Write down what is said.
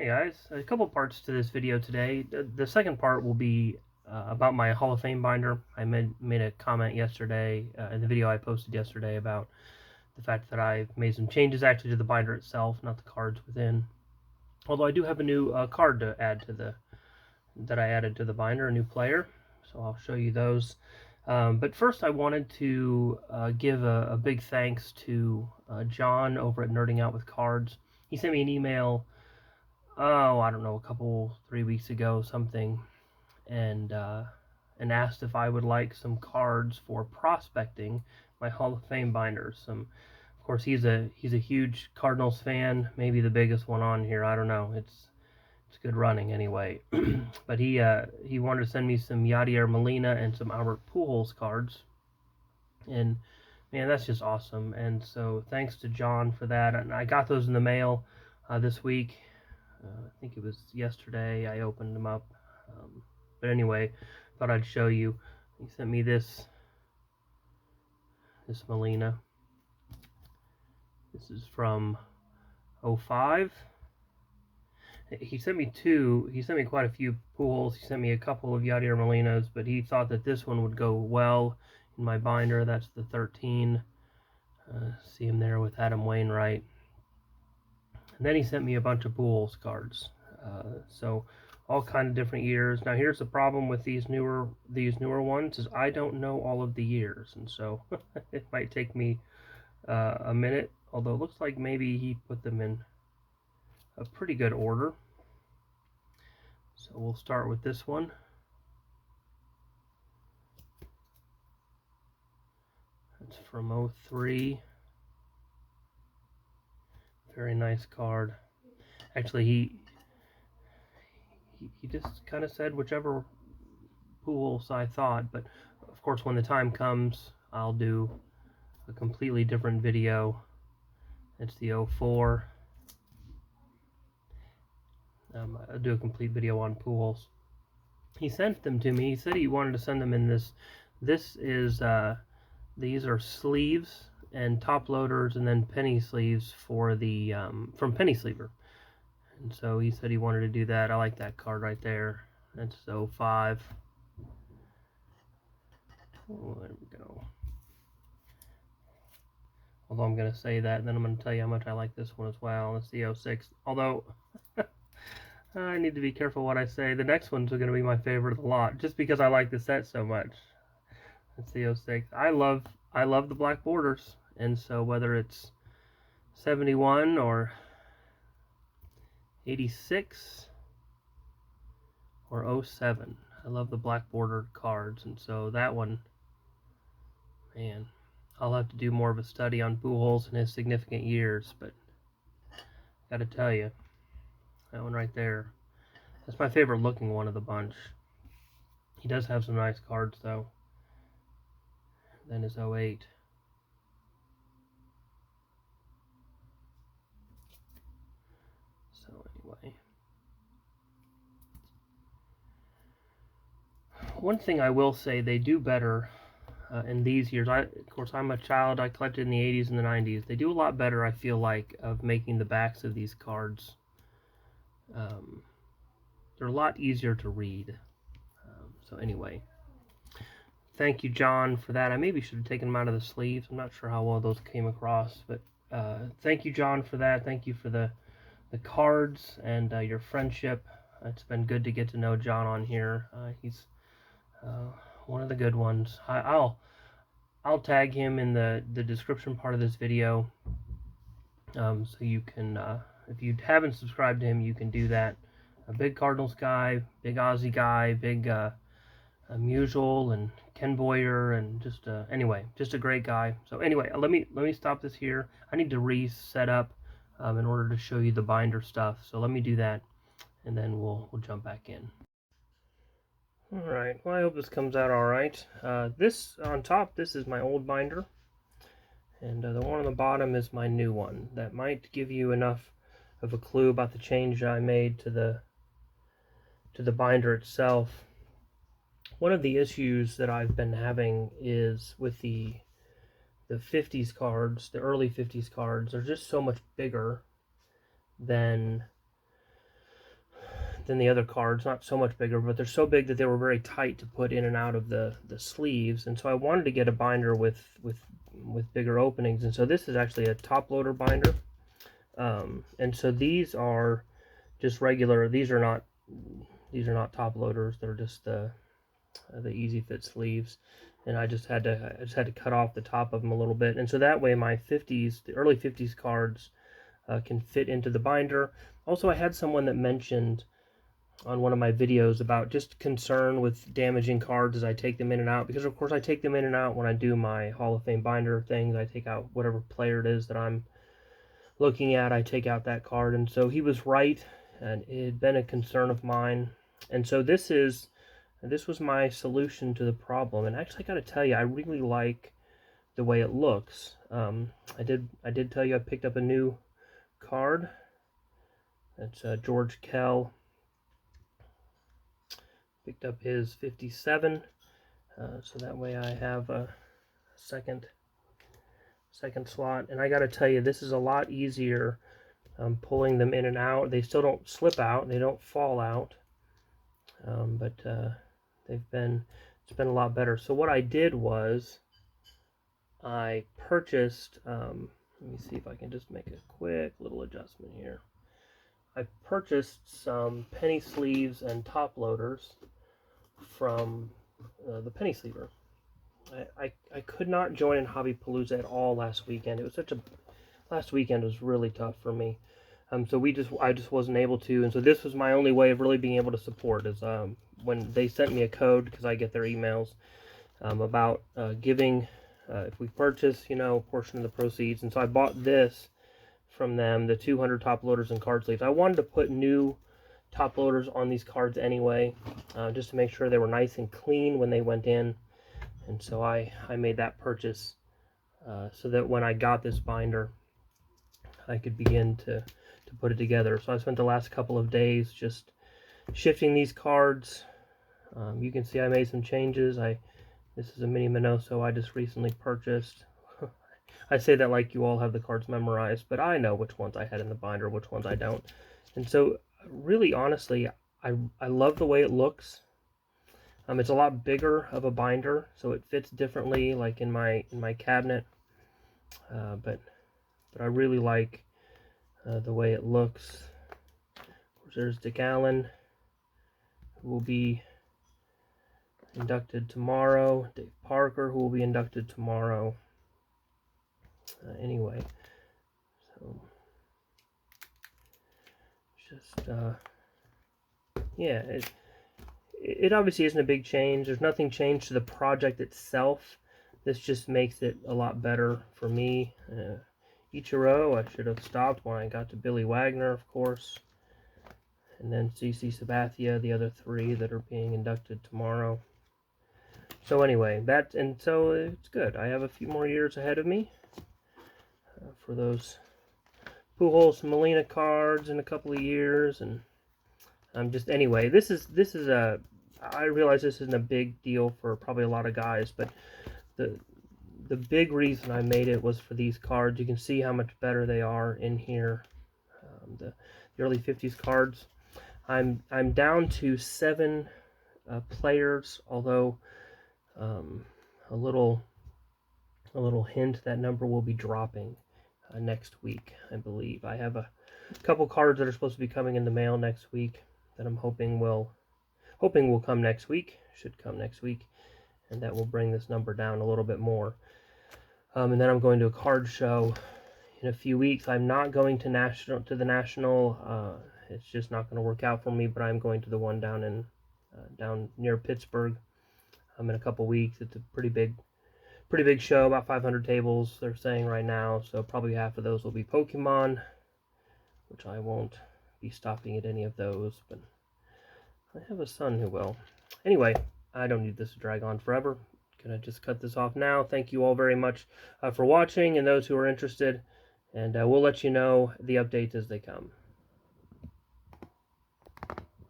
Hey guys, a couple parts to this video today. The second part will be about my Hall of Fame binder. I made a comment yesterday in the video I posted yesterday about the fact that I've made some changes actually to the binder itself, not the cards within. Although I do have a new card to add to that I added to the binder, a new player. So I'll show you those. But first, I wanted to give a big thanks to John over at Nerding Out with Cards. He sent me an email, I don't know, 3 weeks ago, something, and asked if I would like some cards for prospecting my Hall of Fame binders. Of course, he's a huge Cardinals fan, maybe the biggest one on here. I don't know. It's good running anyway. But he wanted to send me some Yadier Molina and some Albert Pujols cards, and man, that's just awesome. And so thanks to John for that. And I got those in the mail this week. I think it was yesterday I opened them up. But anyway, thought I'd show you. He sent me this Molina. This is from 05. He sent me quite a few Pujols. He sent me a couple of Yadier Molinas, but he thought that this one would go well in my binder. That's the 13. See him there with Adam Wainwright. And then he sent me a bunch of Pujols cards. So all kind of different years. Now here's the problem with these newer ones is I don't know all of the years, and so it might take me a minute. Although it looks like maybe he put them in a pretty good order. So we'll start with this one. It's from 03. Very nice card. Actually, he just kind of said whichever Pujols I thought, but of course when the time comes, I'll do a completely different video. It's the 04. I'll do a complete video on Pujols. He sent them to me. He said he wanted to send them in this. This is these are sleeves and top loaders, and then penny sleeves for the from Penny Sleever. And so he said he wanted to do that. I like that card right there. That's 05. Oh, there we go. Although I'm going to say that, and then I'm going to tell you how much I like this one as well. It's the 06. Although I need to be careful what I say. The next one's going to be my favorite of the lot, just because I like the set so much. It's the 06. I love the black borders, and so whether it's 71 or 86 or 07, I love the black bordered cards, and so that one, man, I'll have to do more of a study on Pujols and his significant years, but gotta tell you, that one right there, that's my favorite looking one of the bunch. He does have some nice cards though. Then his 08. So anyway, one thing I will say, they do better in these years. Of course, I'm a child. I collected in the 80s and the 90s. They do a lot better, I feel like, of making the backs of these cards. They're a lot easier to read. So anyway, thank you, John, for that. I maybe should have taken them out of the sleeves. I'm not sure how well those came across, but thank you, John, for that. Thank you for the cards and your friendship. It's been good to get to know John on here. He's one of the good ones. I'll tag him in the description part of this video, so you can, if you haven't subscribed to him, you can do that. A big Cardinals guy, big Aussie guy, big Musial and Ken Boyer, and just anyway, just a great guy. So anyway, let me stop this here. I need to reset up in order to show you the binder stuff. So let me do that, and then we'll jump back in. All right. Well, I hope this comes out all right. This on top, this is my old binder, and the one on the bottom is my new one. That might give you enough of a clue about the change I made to the binder itself. One of the issues that I've been having is with the 50s cards, the early 50s cards. They're just so much bigger than than the other cards. Not so much bigger, but they're so big that they were very tight to put in and out of the sleeves. And so I wanted to get a binder with bigger openings. And so this is actually a top loader binder. And so these are just regular. These are not top loaders. They're just the easy fit sleeves. And I just had to cut off the top of them a little bit. And so that way my 50s, the early 50s cards can fit into the binder. Also, I had someone that mentioned on one of my videos about just concern with damaging cards as I take them in and out, because of course I take them in and out when I do my Hall of Fame binder things. I take out whatever player it is that I'm looking at, I take out that card. And so he was right, and it had been a concern of mine. And so this was my solution to the problem. And actually, I got to tell you, I really like the way it looks. I did tell you I picked up a new card. That's George Kell. Picked up his 57, so that way I have a second slot. And I got to tell you, this is a lot easier pulling them in and out. They still don't slip out, they don't fall out, but it's been a lot better. So what I did was I purchased. Let me see if I can just make a quick little adjustment here. I purchased some penny sleeves and top loaders from the penny sleever. I could not join in Hobby Palooza at all last weekend. It was last weekend was really tough for me. So I just wasn't able to, and so this was my only way of really being able to support is when they sent me a code, because I get their emails about giving if we purchase, a portion of the proceeds. And so I bought this from them, the 200 top loaders and card sleeves. I wanted to put new top loaders on these cards anyway, just to make sure they were nice and clean when they went in. And so I made that purchase so that when I got this binder, I could begin to put it together. So I spent the last couple of days just shifting these cards. You can see I made some changes. This is a mini Minoso I just recently purchased. I say that like you all have the cards memorized, but I know which ones I had in the binder, which ones I don't. And so really, honestly, I love the way it looks. It's a lot bigger of a binder, so it fits differently, like in my cabinet. But I really like the way it looks. Of course, there's Dick Allen, who will be inducted tomorrow. Dave Parker, who will be inducted tomorrow. Anyway, so just yeah, it obviously isn't a big change. There's nothing changed to the project itself. This just makes it a lot better for me. Ichiro, I should have stopped when I got to Billy Wagner, of course. And then CC Sabathia, the other three that are being inducted tomorrow. So anyway, so it's good. I have a few more years ahead of me for those Pujols Molina cards in a couple of years. And anyway, this is I realize this isn't a big deal for probably a lot of guys, but the big reason I made it was for these cards. You can see how much better they are in here. The early 50s cards. I'm down to 7 players, although a little hint, that number will be dropping next week, I believe. I have a couple cards that are supposed to be coming in the mail next week that I'm hoping will come next week, should come next week, and that will bring this number down a little bit more. And then I'm going to a card show in a few weeks. I'm not going to the national. It's just not going to work out for me. But I'm going to the one down near Pittsburgh. In a couple weeks. It's a pretty big show, about 500 tables. They're saying right now. So probably half of those will be Pokemon, which I won't be stopping at any of those. But I have a son who will. Anyway, I don't need this to drag on forever. Gonna just cut this off now. Thank you all very much for watching, and those who are interested, and we'll let you know the updates as they come.